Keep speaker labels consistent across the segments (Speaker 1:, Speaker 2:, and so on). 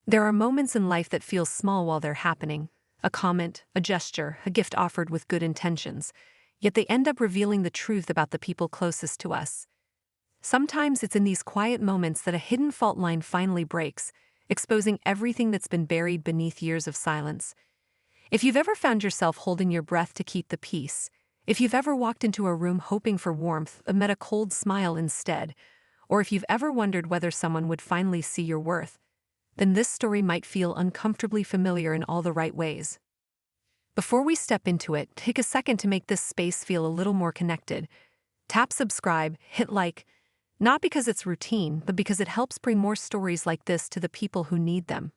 Speaker 1: There are moments in life that feel small while they're happening. A comment, a gesture, a gift offered with good intentions. Yet they end up revealing the truth about the people closest to us. Sometimes it's in these quiet moments that a hidden fault line finally breaks, exposing everything that's been buried beneath years of silence. If you've ever found yourself holding your breath to keep the peace, if you've ever walked into a room hoping for warmth but met a cold smile instead, or if you've ever wondered whether someone would finally see your worth, then this story might feel uncomfortably familiar in all the right ways. Before we step into it, take a second to make this space feel a little more connected. Tap subscribe, hit like, not because it's routine, but because it helps bring more stories like this to the people who need them.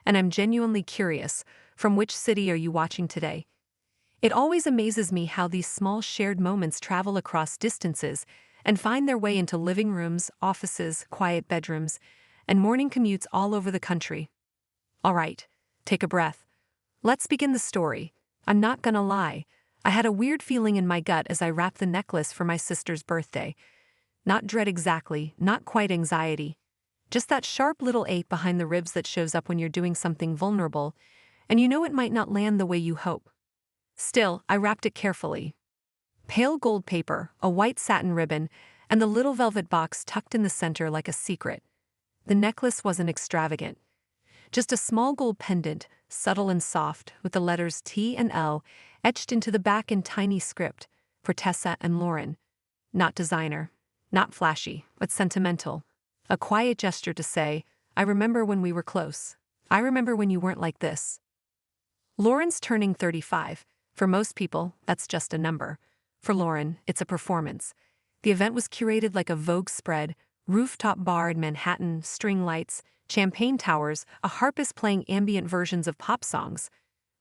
Speaker 1: And I'm genuinely curious, from which city are you watching today? It always amazes me how these small shared moments travel across distances and find their way into living rooms, offices, quiet bedrooms, and morning commutes all over the country. All right, take a breath. Let's begin the story. I'm not gonna lie, I had a weird feeling in my gut as I wrapped the necklace for my sister's birthday. Not dread exactly, not quite anxiety. Just that sharp little ache behind the ribs that shows up when you're doing something vulnerable, and you know it might not land the way you hope. Still, I wrapped it carefully. Pale gold paper, a white satin ribbon, and the little velvet box tucked in the center like a secret. The necklace wasn't extravagant. Just a small gold pendant, subtle and soft, with the letters T and L etched into the back in tiny script, for Tessa and Lauren. Not designer, not flashy, but sentimental. A quiet gesture to say, I remember when we were close. I remember when you weren't like this. Lauren's turning 35. For most people, that's just a number. For Lauren, it's a performance. The event was curated like a Vogue spread, rooftop bar in Manhattan, string lights, champagne towers, a harpist playing ambient versions of pop songs,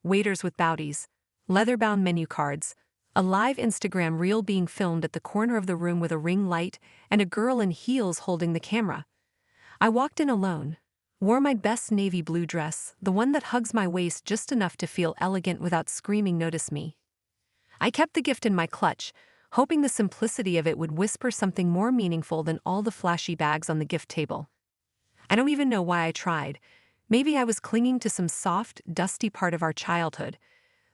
Speaker 1: waiters with bowdies, leather-bound menu cards, a live Instagram reel being filmed at the corner of the room with a ring light, and a girl in heels holding the camera. I walked in alone, wore my best navy blue dress, the one that hugs my waist just enough to feel elegant without screaming "notice me." I kept the gift in my clutch, hoping the simplicity of it would whisper something more meaningful than all the flashy bags on the gift table. I don't even know why I tried. Maybe I was clinging to some soft, dusty part of our childhood,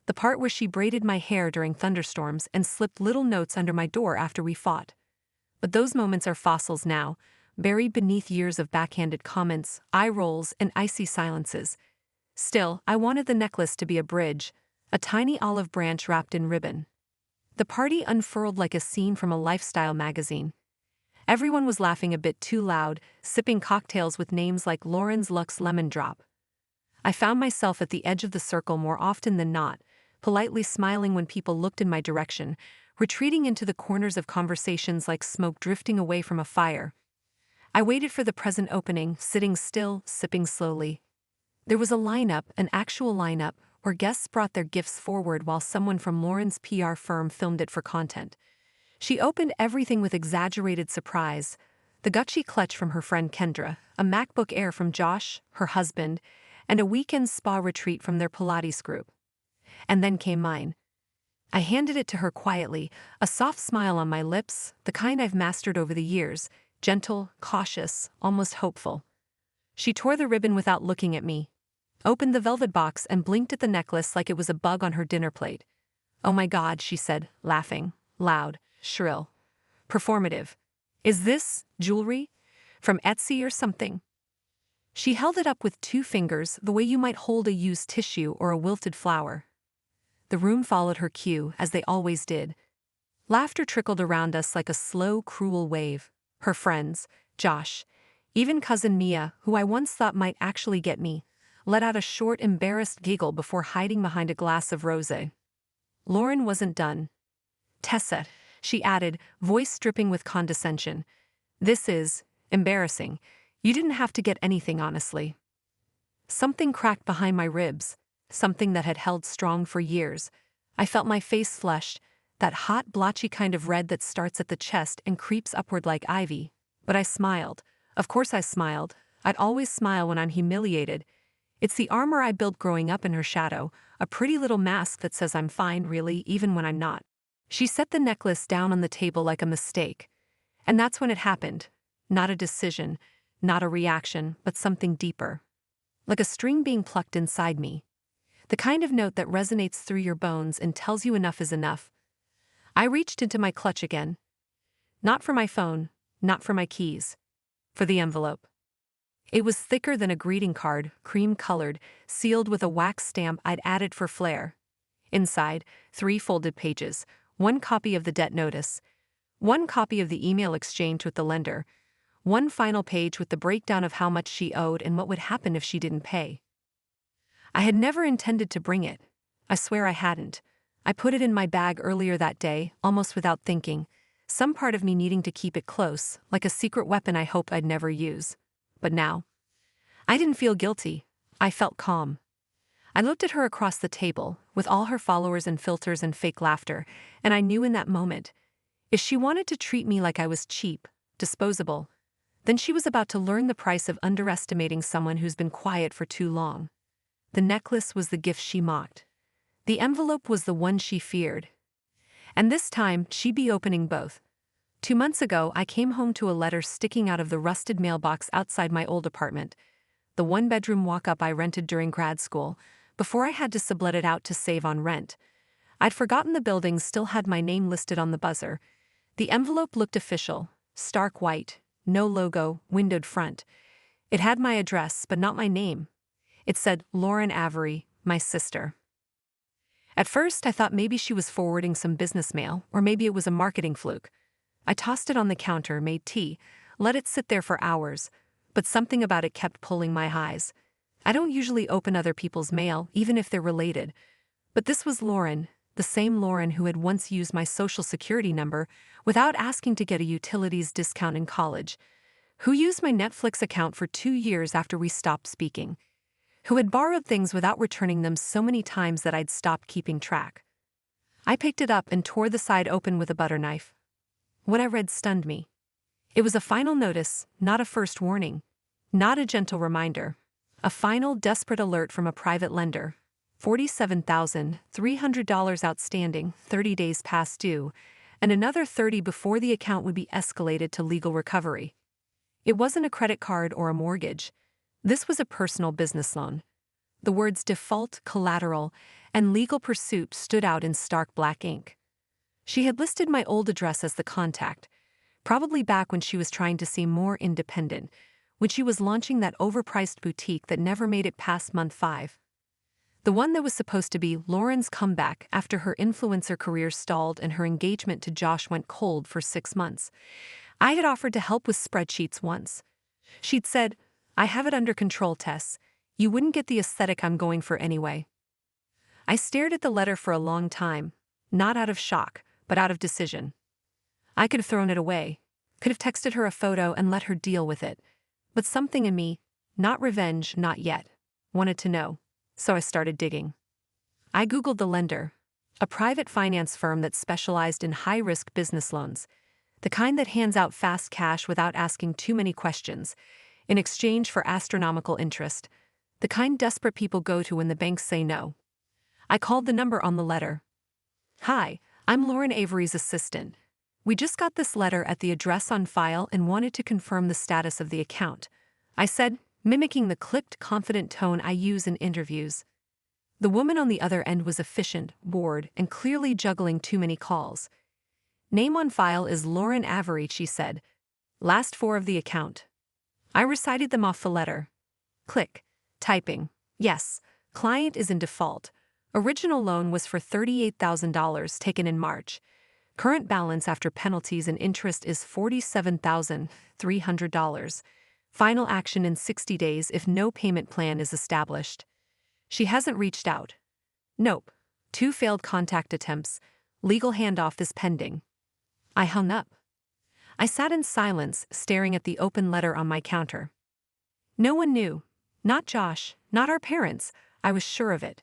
Speaker 1: the part where she braided my hair during thunderstorms and slipped little notes under my door after we fought. But those moments are fossils now, buried beneath years of backhanded comments, eye rolls, and icy silences. Still, I wanted the necklace to be a bridge, a tiny olive branch wrapped in ribbon. The party unfurled like a scene from a lifestyle magazine. Everyone was laughing a bit too loud, sipping cocktails with names like Lauren's Luxe Lemon Drop. I found myself at the edge of the circle more often than not, politely smiling when people looked in my direction, retreating into the corners of conversations like smoke drifting away from a fire. I waited for the present opening, sitting still, sipping slowly. There was a lineup, an actual lineup, where guests brought their gifts forward while someone from Lauren's PR firm filmed it for content. She opened everything with exaggerated surprise, the Gucci clutch from her friend Kendra, a MacBook Air from Josh, her husband, and a weekend spa retreat from their Pilates group. And then came mine. I handed it to her quietly, a soft smile on my lips, the kind I've mastered over the years, gentle, cautious, almost hopeful. She tore the ribbon without looking at me, opened the velvet box and blinked at the necklace like it was a bug on her dinner plate. "Oh my God," she said, laughing, loud, shrill. "Performative. Is this jewelry? From Etsy or something?" She held it up with two fingers, the way you might hold a used tissue or a wilted flower. The room followed her cue, as they always did. Laughter trickled around us like a slow, cruel wave. Her friends, Josh, even cousin Mia, who I once thought might actually get me, let out a short, embarrassed giggle before hiding behind a glass of rosé. Lauren wasn't done. "Tessa," she added, voice dripping with condescension. "This is embarrassing. You didn't have to get anything, honestly." Something cracked behind my ribs, something that had held strong for years. I felt my face flush, that hot, blotchy kind of red that starts at the chest and creeps upward like ivy. But I smiled. Of course I smiled. I'd always smile when I'm humiliated. It's the armor I built growing up in her shadow, a pretty little mask that says I'm fine, really, even when I'm not. She set the necklace down on the table like a mistake. And that's when it happened. Not a decision, not a reaction, but something deeper. like a string being plucked inside me. The kind of note that resonates through your bones and tells you enough is enough. I reached into my clutch again. Not for my phone, not for my keys. For the envelope. It was thicker than a greeting card, cream-colored, sealed with a wax stamp I'd added for flair. Inside, 3 folded pages, 1 copy of the debt notice, 1 copy of the email exchange with the lender, 1 final page with the breakdown of how much she owed and what would happen if she didn't pay. I had never intended to bring it. I swear I hadn't. I put it in my bag earlier that day, almost without thinking, some part of me needing to keep it close, like a secret weapon I hoped I'd never use. But now, I didn't feel guilty. I felt calm. I looked at her across the table, with all her followers and filters and fake laughter, and I knew in that moment, if she wanted to treat me like I was cheap, disposable, then she was about to learn the price of underestimating someone who's been quiet for too long. The necklace was the gift she mocked. The envelope was the one she feared. And this time, she'd be opening both. 2 months ago, I came home to a letter sticking out of the rusted mailbox outside my old apartment, the 1-bedroom walk-up I rented during grad school, before I had to sublet it out to save on rent. I'd forgotten the building still had my name listed on the buzzer. The envelope looked official, stark white, no logo, windowed front. It had my address, but not my name. It said, Lauren Avery, my sister. At first, I thought maybe she was forwarding some business mail, or maybe it was a marketing fluke. I tossed it on the counter, made tea, let it sit there for hours, but something about it kept pulling my eyes. I don't usually open other people's mail, even if they're related. But this was Lauren, the same Lauren who had once used my social security number without asking to get a utilities discount in college, who used my Netflix account for 2 years after we stopped speaking, who had borrowed things without returning them so many times that I'd stopped keeping track. I picked it up and tore the side open with a butter knife. What I read stunned me. It was a final notice, not a first warning, not a gentle reminder. A final, desperate alert from a private lender. $47,300 outstanding, 30 days past due, and another 30 before the account would be escalated to legal recovery. It wasn't a credit card or a mortgage. This was a personal business loan. The words default, collateral, and legal pursuit stood out in stark black ink. She had listed my old address as the contact, probably back when she was trying to seem more independent, when she was launching that overpriced boutique that never made it past month 5. The one that was supposed to be Lauren's comeback after her influencer career stalled and her engagement to Josh went cold for 6 months. I had offered to help with spreadsheets once. She'd said, I have it under control, Tess. You wouldn't get the aesthetic I'm going for anyway. I stared at the letter for a long time, not out of shock, but out of decision. I could have thrown it away, could have texted her a photo and let her deal with it. But something in me, not revenge, not yet, wanted to know, so I started digging. I Googled the lender, a private finance firm that specialized in high-risk business loans, the kind that hands out fast cash without asking too many questions, in exchange for astronomical interest, the kind desperate people go to when the banks say no. I called the number on the letter. Hi, I'm Lauren Avery's assistant. We just got this letter at the address on file and wanted to confirm the status of the account, I said, mimicking the clipped, confident tone I use in interviews. The woman on the other end was efficient, bored, and clearly juggling too many calls. Name on file is Lauren Avery, she said. Last 4 of the account. I recited them off the letter. Click. Typing. Yes, client is in default. Original loan was for $38,000 taken in March. Current balance after penalties and interest is $47,300. Final action in 60 days if no payment plan is established. She hasn't reached out. Nope. 2 failed contact attempts. Legal handoff is pending. I hung up. I sat in silence, staring at the open letter on my counter. No one knew. Not Josh, not our parents. I was sure of it.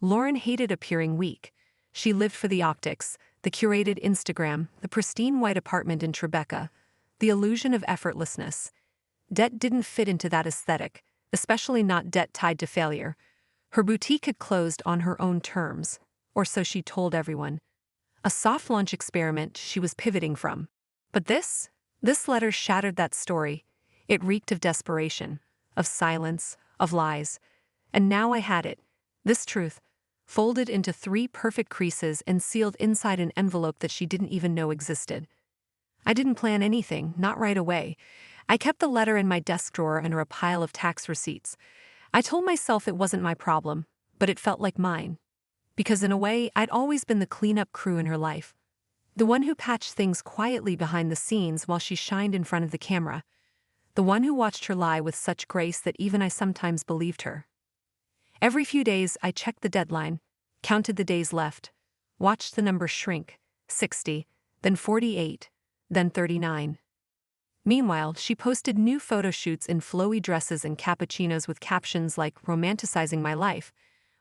Speaker 1: Lauren hated appearing weak. She lived for the optics, the curated Instagram, the pristine white apartment in Tribeca, the illusion of effortlessness. Debt didn't fit into that aesthetic, especially not debt tied to failure. Her boutique had closed on her own terms, or so she told everyone. A soft launch experiment she was pivoting from. But this letter shattered that story. It reeked of desperation, of silence, of lies. And now I had it. This truth, folded into 3 perfect creases and sealed inside an envelope that she didn't even know existed. I didn't plan anything, not right away. I kept the letter in my desk drawer under a pile of tax receipts. I told myself it wasn't my problem, but it felt like mine. Because in a way, I'd always been the cleanup crew in her life. The one who patched things quietly behind the scenes while she shined in front of the camera. The one who watched her lie with such grace that even I sometimes believed her. Every few days, I checked the deadline, counted the days left, watched the number shrink, 60, then 48, then 39. Meanwhile, she posted new photo shoots in flowy dresses and cappuccinos with captions like "romanticizing my life,"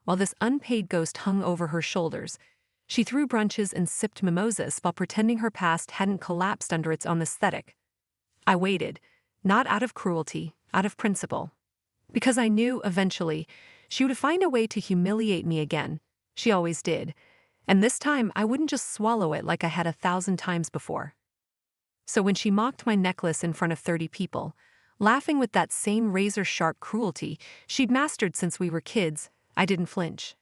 Speaker 1: while this unpaid ghost hung over her shoulders. She threw brunches and sipped mimosas while pretending her past hadn't collapsed under its own aesthetic. I waited, not out of cruelty, out of principle. Because I knew, eventually, she would find a way to humiliate me again. She always did. And this time, I wouldn't just swallow it like I had 1,000 times before. So when she mocked my necklace in front of 30 people, laughing with that same razor-sharp cruelty she'd mastered since we were kids, I didn't flinch.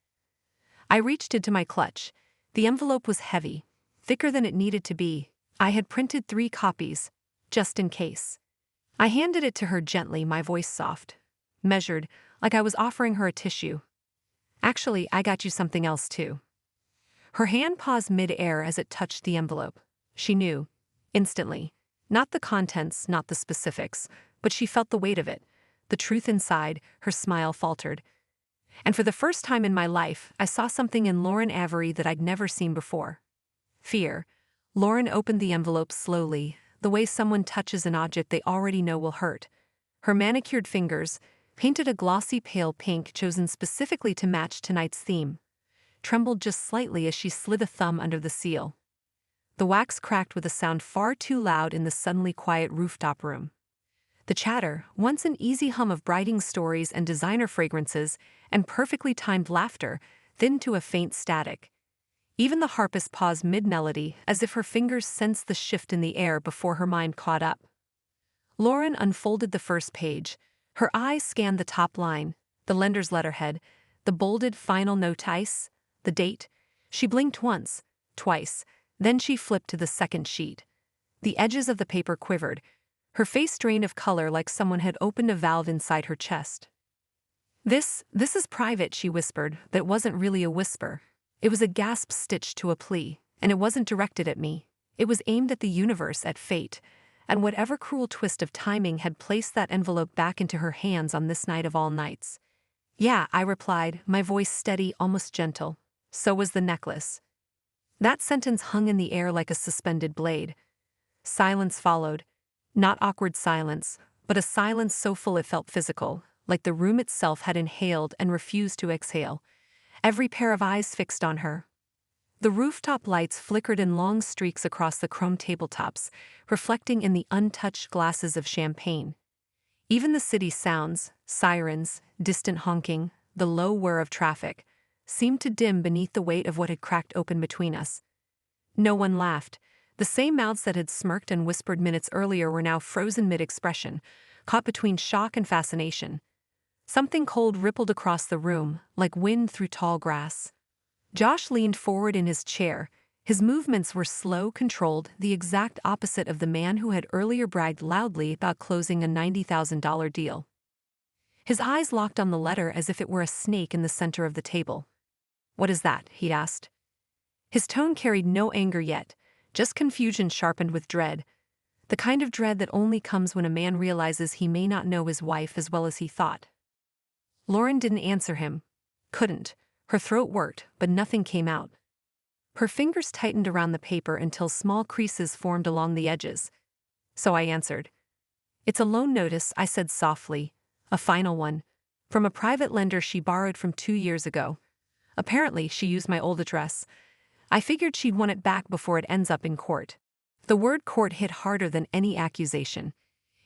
Speaker 1: I reached into my clutch. The envelope was heavy, thicker than it needed to be. I had printed 3 copies, just in case. I handed it to her gently, my voice soft, measured, like I was offering her a tissue. "Actually, I got you something else too." Her hand paused mid-air as it touched the envelope. She knew. Instantly. Not the contents, not the specifics, but she felt the weight of it. The truth inside, her smile faltered. And for the first time in my life, I saw something in Lauren Avery that I'd never seen before. Fear. Lauren opened the envelope slowly, the way someone touches an object they already know will hurt. Her manicured fingers, painted a glossy pale pink chosen specifically to match tonight's theme, trembled just slightly as she slid a thumb under the seal. The wax cracked with a sound far too loud in the suddenly quiet rooftop room. The chatter, once an easy hum of brighting stories and designer fragrances and perfectly timed laughter, thinned to a faint static. Even the harpist paused mid-melody as if her fingers sensed the shift in the air before her mind caught up. Lauren unfolded the first page. Her eyes scanned the top line, the lender's letterhead, the bolded final notice, the date. She blinked once, twice, then she flipped to the second sheet. The edges of the paper quivered, her face drained of color like someone had opened a valve inside her chest. This is private," she whispered, but it wasn't really a whisper. It was a gasp stitched to a plea, and it wasn't directed at me. It was aimed at the universe, at fate, and whatever cruel twist of timing had placed that envelope back into her hands on this night of all nights. "Yeah," I replied, my voice steady, almost gentle. "So was the necklace." That sentence hung in the air like a suspended blade. Silence followed. Not awkward silence, but a silence so full it felt physical, like the room itself had inhaled and refused to exhale. Every pair of eyes fixed on her. The rooftop lights flickered in long streaks across the chrome tabletops, reflecting in the untouched glasses of champagne. Even the city sounds, sirens, distant honking, the low whir of traffic, seemed to dim beneath the weight of what had cracked open between us. No one laughed. The same mouths that had smirked and whispered minutes earlier were now frozen mid-expression, caught between shock and fascination. Something cold rippled across the room, like wind through tall grass. Josh leaned forward in his chair. His movements were slow, controlled, the exact opposite of the man who had earlier bragged loudly about closing a $90,000 deal. His eyes locked on the letter as if it were a snake in the center of the table. "What is that?" he asked. His tone carried no anger yet, just confusion sharpened with dread. The kind of dread that only comes when a man realizes he may not know his wife as well as he thought. Lauren didn't answer him. Couldn't. Her throat worked, but nothing came out. Her fingers tightened around the paper until small creases formed along the edges. So I answered. "It's a loan notice," I said softly. "A final one. From a private lender she borrowed from 2 years ago. Apparently, she used my old address. I figured she'd want it back before it ends up in court." The word court hit harder than any accusation.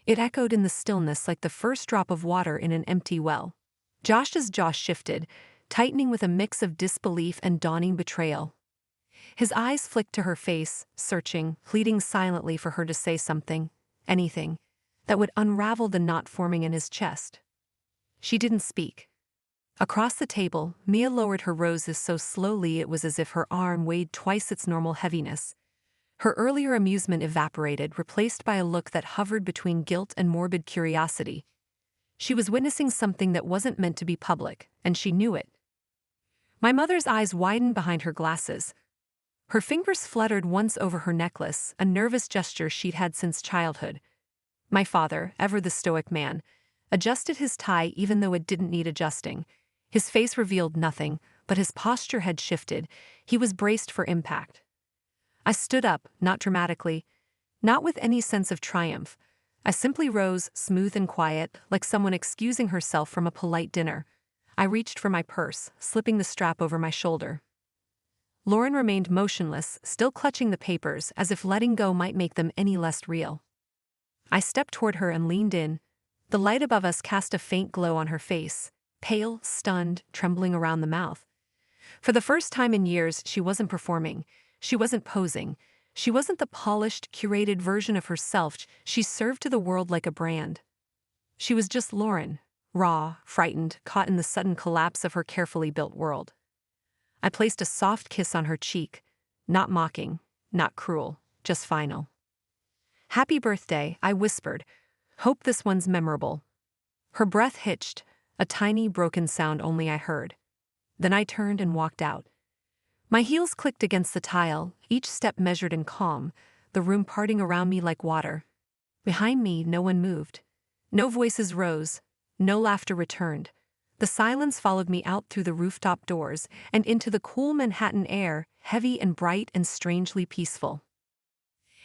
Speaker 1: It echoed in the stillness like the first drop of water in an empty well. Josh's jaw shifted, tightening with a mix of disbelief and dawning betrayal. His eyes flicked to her face, searching, pleading silently for her to say something, anything, that would unravel the knot forming in his chest. She didn't speak. Across the table, Mia lowered her roses so slowly it was as if her arm weighed twice its normal heaviness. Her earlier amusement evaporated, replaced by a look that hovered between guilt and morbid curiosity. She was witnessing something that wasn't meant to be public, and she knew it. My mother's eyes widened behind her glasses. Her fingers fluttered once over her necklace, a nervous gesture she'd had since childhood. My father, ever the stoic man, adjusted his tie even though it didn't need adjusting. His face revealed nothing, but his posture had shifted. He was braced for impact. I stood up, not dramatically, not with any sense of triumph. I simply rose, smooth and quiet, like someone excusing herself from a polite dinner. I reached for my purse, slipping the strap over my shoulder. Lauren remained motionless, still clutching the papers, as if letting go might make them any less real. I stepped toward her and leaned in. The light above us cast a faint glow on her face, pale, stunned, trembling around the mouth. For the first time in years, she wasn't performing. She wasn't posing. She wasn't the polished, curated version of herself she served to the world like a brand. She was just Lauren, raw, frightened, caught in the sudden collapse of her carefully built world. I placed a soft kiss on her cheek, not mocking, not cruel, just final. "Happy birthday," I whispered. "Hope this one's memorable." Her breath hitched, a tiny broken sound only I heard. Then I turned and walked out. My heels clicked against the tile, each step measured and calm, the room parting around me like water. Behind me, no one moved. No voices rose, no laughter returned. The silence followed me out through the rooftop doors and into the cool Manhattan air, heavy and bright and strangely peaceful.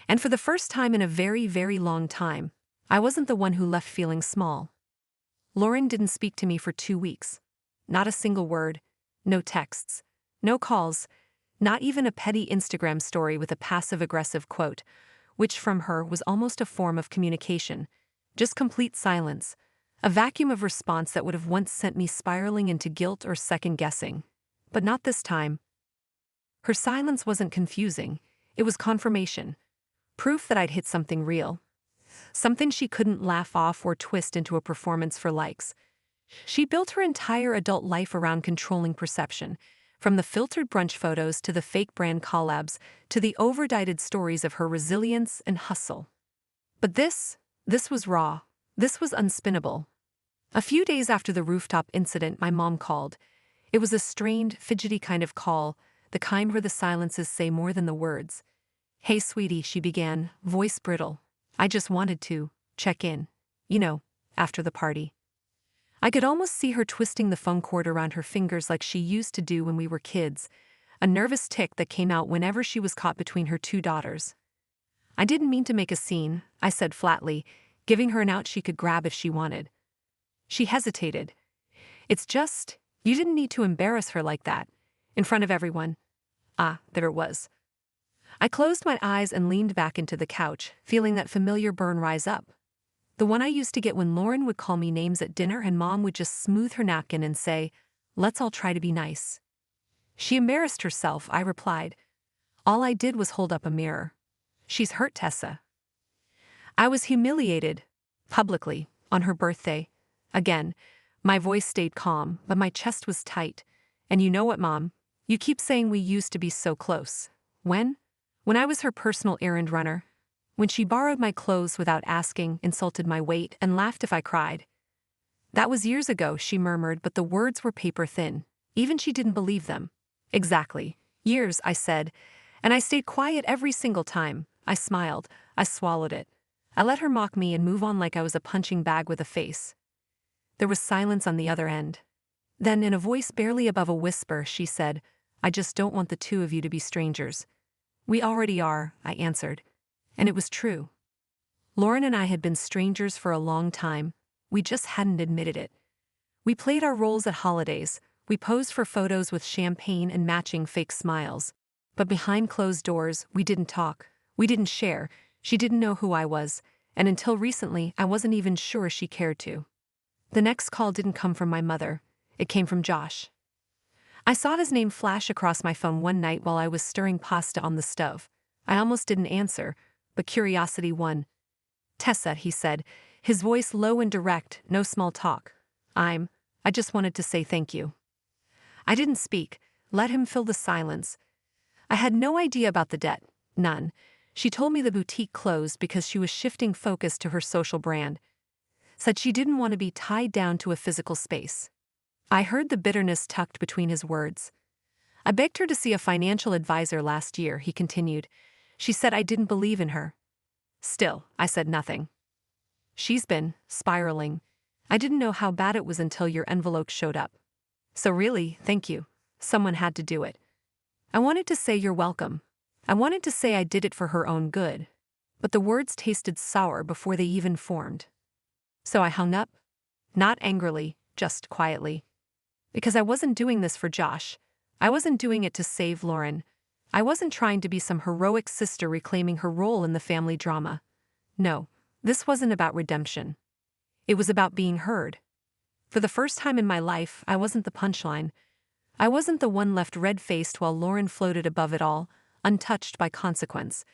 Speaker 1: And for the first time in a very, very long time, I wasn't the one who left feeling small. Lauren didn't speak to me for 2 weeks. Not a single word, no texts, no calls, not even a petty Instagram story with a passive-aggressive quote, which from her was almost a form of communication. Just complete silence, a vacuum of response that would have once sent me spiraling into guilt or second-guessing. But not this time. Her silence wasn't confusing, it was confirmation. Proof that I'd hit something real. Something she couldn't laugh off or twist into a performance for likes. She built her entire adult life around controlling perception, from the filtered brunch photos to the fake brand collabs to the overdited stories of her resilience and hustle. But this was raw. This was unspinnable. A few days after the rooftop incident, my mom called. It was a strained, fidgety kind of call, the kind where the silences say more than the words. "Hey, sweetie," she began, voice brittle. "I just wanted to check in, after the party." I could almost see her twisting the phone cord around her fingers like she used to do when we were kids, a nervous tick that came out whenever she was caught between her 2 daughters. "I didn't mean to make a scene," I said flatly, giving her an out she could grab if she wanted. She hesitated. "It's just, you didn't need to embarrass her like that, in front of everyone." Ah, there it was. I closed my eyes and leaned back into the couch, feeling that familiar burn rise up. The one I used to get when Lauren would call me names at dinner and Mom would just smooth her napkin and say, "Let's all try to be nice." "She embarrassed herself," I replied. "All I did was hold up a mirror. She's hurt Tessa." I was humiliated, publicly, on her birthday. Again, my voice stayed calm, but my chest was tight. "And you know what, Mom? You keep saying we used to be so close. When? When I was her personal errand runner. When she borrowed my clothes without asking, insulted my weight, and laughed if I cried." "That was years ago," she murmured, but the words were paper thin. Even she didn't believe them. "Exactly. Years," I said, and I stayed quiet every single time. I smiled. I swallowed it. I let her mock me and move on like I was a punching bag with a face. There was silence on the other end. Then, in a voice barely above a whisper, she said, "I just don't want the 2 of you to be strangers." "We already are," I answered. And it was true. Lauren and I had been strangers for a long time. We just hadn't admitted it. We played our roles at holidays. We posed for photos with champagne and matching fake smiles. But behind closed doors, we didn't talk. We didn't share. She didn't know who I was. And until recently, I wasn't even sure she cared to. The next call didn't come from my mother. It came from Josh. I saw his name flash across my phone one night while I was stirring pasta on the stove. I almost didn't answer, but curiosity won. "Tessa," he said, his voice low and direct, no small talk. I just wanted to say thank you. I didn't speak, let him fill the silence. I had no idea about the debt, none. She told me the boutique closed because she was shifting focus to her social brand. Said she didn't want to be tied down to a physical space. I heard the bitterness tucked between his words. I begged her to see a financial advisor last year, he continued. She said I didn't believe in her. Still, I said nothing. She's been spiraling. I didn't know how bad it was until your envelope showed up. So really, thank you. Someone had to do it. I wanted to say you're welcome. I wanted to say I did it for her own good. But the words tasted sour before they even formed. So I hung up. Not angrily, just quietly. Because I wasn't doing this for Josh. I wasn't doing it to save Lauren. I wasn't trying to be some heroic sister reclaiming her role in the family drama. No, this wasn't about redemption. It was about being heard. For the first time in my life, I wasn't the punchline. I wasn't the one left red-faced while Lauren floated above it all, untouched by consequence.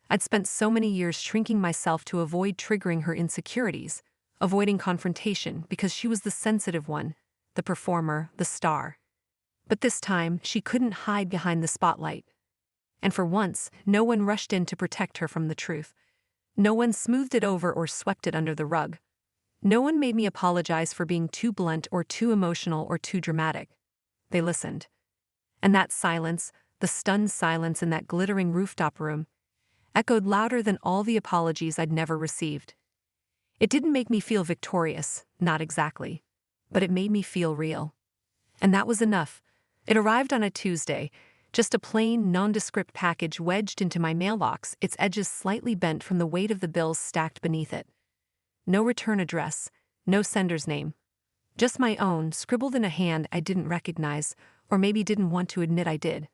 Speaker 1: I'd spent so many years shrinking myself to avoid triggering her insecurities, avoiding confrontation because she was the sensitive one, the performer, the star. But this time, she couldn't hide behind the spotlight. And for once, no one rushed in to protect her from the truth. No one smoothed it over or swept it under the rug. No one made me apologize for being too blunt or too emotional or too dramatic. They listened. And that silence, the stunned silence in that glittering rooftop room, echoed louder than all the apologies I'd never received. It didn't make me feel victorious, not exactly. But it made me feel real. And that was enough. It arrived on a Tuesday, just a plain, nondescript package wedged into my mailbox, its edges slightly bent from the weight of the bills stacked beneath it. No return address, no sender's name. Just my own, scribbled in a hand I didn't recognize, or maybe didn't want to admit I did.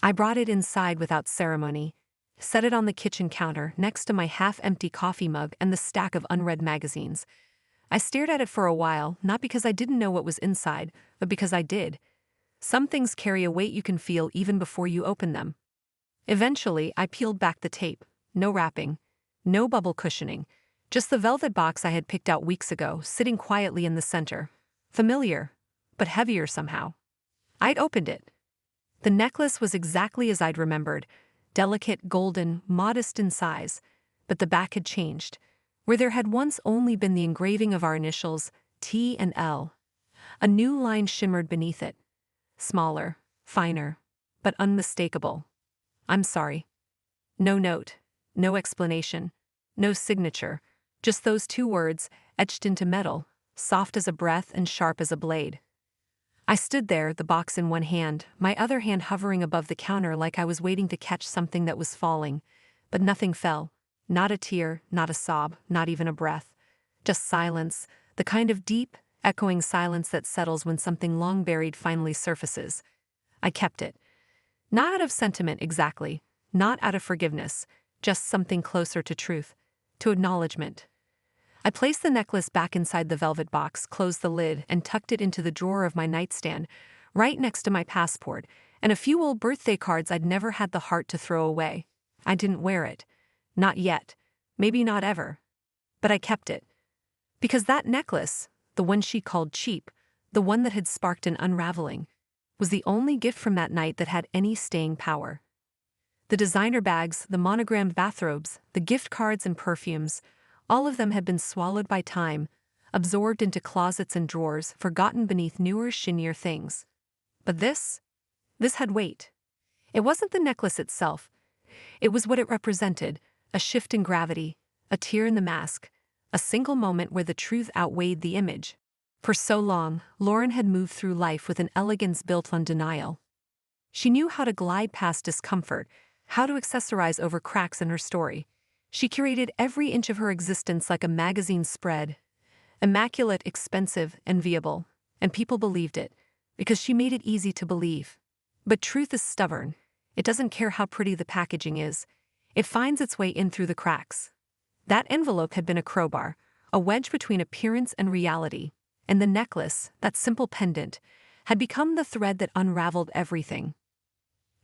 Speaker 1: I brought it inside without ceremony, set it on the kitchen counter next to my half-empty coffee mug and the stack of unread magazines. I stared at it for a while, not because I didn't know what was inside, but because I did. Some things carry a weight you can feel even before you open them. Eventually, I peeled back the tape. No wrapping, no bubble cushioning, just the velvet box I had picked out weeks ago, sitting quietly in the center. Familiar, but heavier somehow. I'd opened it. The necklace was exactly as I'd remembered, delicate, golden, modest in size, but the back had changed. Where there had once only been the engraving of our initials, T and L. A new line shimmered beneath it. Smaller, finer, but unmistakable. I'm sorry. No note, no explanation, no signature, just those two words, etched into metal, soft as a breath and sharp as a blade. I stood there, the box in one hand, my other hand hovering above the counter like I was waiting to catch something that was falling, but nothing fell. Not a tear, not a sob, not even a breath. Just silence, the kind of deep, echoing silence that settles when something long buried finally surfaces. I kept it. Not out of sentiment exactly, not out of forgiveness, just something closer to truth, to acknowledgement. I placed the necklace back inside the velvet box, closed the lid, and tucked it into the drawer of my nightstand, right next to my passport, and a few old birthday cards I'd never had the heart to throw away. I didn't wear it. Not yet. Maybe not ever. But I kept it. Because that necklace, the one she called cheap, the one that had sparked an unraveling, was the only gift from that night that had any staying power. The designer bags, the monogrammed bathrobes, the gift cards and perfumes, all of them had been swallowed by time, absorbed into closets and drawers, forgotten beneath newer, shinier things. But this had weight. It wasn't the necklace itself. It was what it represented, a shift in gravity, a tear in the mask, a single moment where the truth outweighed the image. For so long, Lauren had moved through life with an elegance built on denial. She knew how to glide past discomfort, how to accessorize over cracks in her story. She curated every inch of her existence like a magazine spread, immaculate, expensive, enviable, and people believed it, because she made it easy to believe. But truth is stubborn. It doesn't care how pretty the packaging is. It finds its way in through the cracks. That envelope had been a crowbar, a wedge between appearance and reality, and the necklace, that simple pendant, had become the thread that unraveled everything.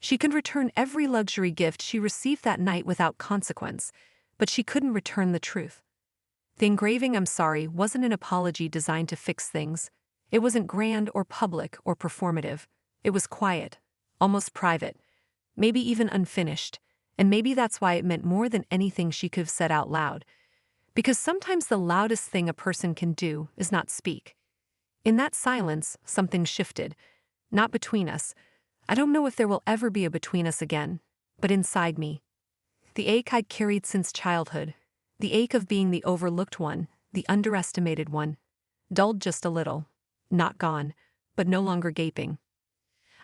Speaker 1: She could return every luxury gift she received that night without consequence, but she couldn't return the truth. The engraving "I'm sorry" wasn't an apology designed to fix things. It wasn't grand or public or performative. It was quiet, almost private, maybe even unfinished, and maybe that's why it meant more than anything she could have said out loud. Because sometimes the loudest thing a person can do is not speak. In that silence, something shifted. Not between us. I don't know if there will ever be a between us again, but inside me. The ache I'd carried since childhood. The ache of being the overlooked one, the underestimated one. Dulled just a little. Not gone, but no longer gaping.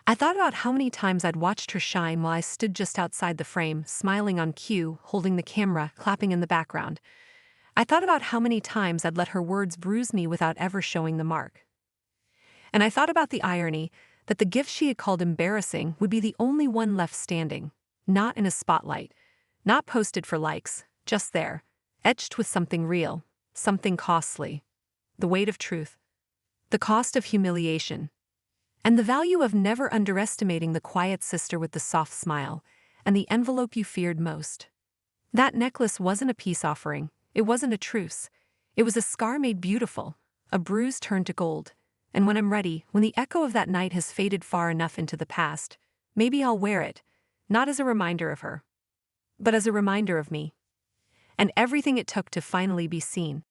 Speaker 1: I thought about how many times I'd watched her shine while I stood just outside the frame, smiling on cue, holding the camera, clapping in the background. I thought about how many times I'd let her words bruise me without ever showing the mark. And I thought about the irony that the gift she had called embarrassing would be the only one left standing, not in a spotlight, not posted for likes, just there, etched with something real, something costly. The weight of truth. The cost of humiliation. And the value of never underestimating the quiet sister with the soft smile, and the envelope you feared most. That necklace wasn't a peace offering. It wasn't a truce. It was a scar made beautiful, a bruise turned to gold. And when I'm ready, when the echo of that night has faded far enough into the past, maybe I'll wear it, not as a reminder of her, but as a reminder of me. And everything it took to finally be seen.